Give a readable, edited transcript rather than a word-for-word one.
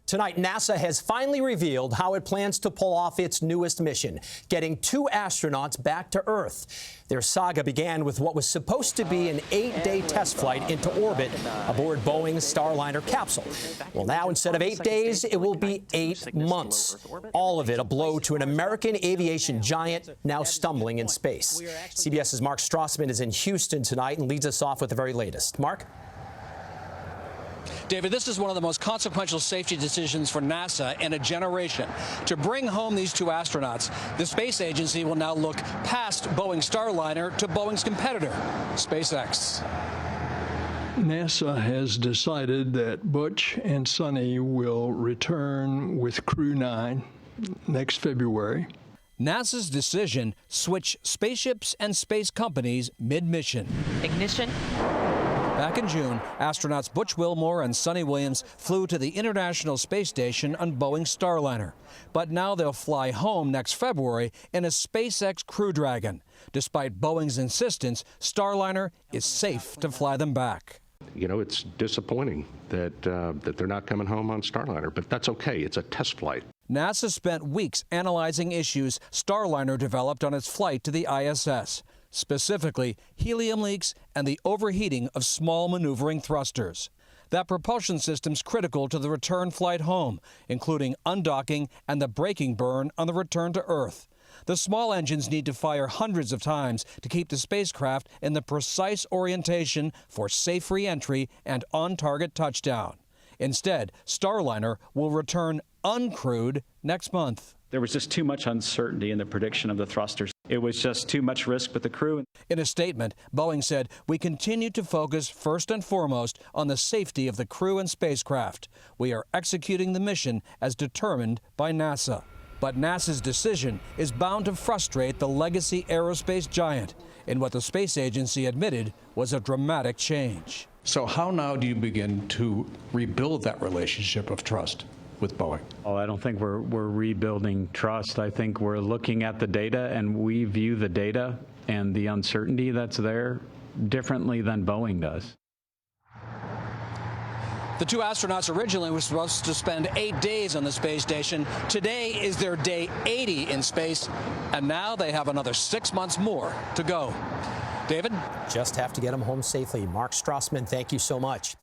Tonight, NASA has finally revealed how it plans to pull off its newest mission, getting 2 astronauts back to Earth. Their saga began with what was supposed to be an 8-day test flight into orbit aboard Boeing's Starliner capsule. Well, now instead of 8 days, it will be 8 months. All of it a blow to an American aviation giant now stumbling in space. CBS's Mark Strassmann is in Houston tonight and leads us off with the very latest. Mark? David, this is one of the most consequential safety decisions for NASA in a generation. To bring home these 2 astronauts, the space agency will now look past Boeing Starliner to Boeing's competitor, SpaceX. NASA has decided that Butch and Sonny will return with Crew 9 next February. NASA's decision switched spaceships and space companies mid-mission. Ignition. Back in June, astronauts Butch Wilmore and Sonny Williams flew to the International Space Station on Boeing Starliner. But now they'll fly home next February in a SpaceX Crew Dragon. Despite Boeing's insistence, Starliner is safe to fly them back. You know, it's disappointing that they're not coming home on Starliner, but that's okay. It's a test flight. NASA spent weeks analyzing issues Starliner developed on its flight to the ISS. Specifically, helium leaks and the overheating of small maneuvering thrusters. That propulsion system's critical to the return flight home, including undocking and the braking burn on the return to Earth. The small engines need to fire hundreds of times to keep the spacecraft in the precise orientation for safe re-entry and on-target touchdown. Instead, Starliner will return uncrewed next month. There was just too much uncertainty in the prediction of the thrusters. It was just too much risk with the crew. In a statement, Boeing said, "We continue to focus first and foremost on the safety of the crew and spacecraft. We are executing the mission as determined by NASA." But NASA's decision is bound to frustrate the legacy aerospace giant in what the space agency admitted was a dramatic change. So how now do you begin to rebuild that relationship of trust with Boeing? Oh, I don't think we're rebuilding trust. I think we're looking at the data, and we view the data and the uncertainty that's there differently than Boeing does. The 2 astronauts originally were supposed to spend 8 days on the space station. Today is their day 80 in space, and now they have another 6 months more to go. David? Just have to get them home safely. Mark Strassmann, thank you so much.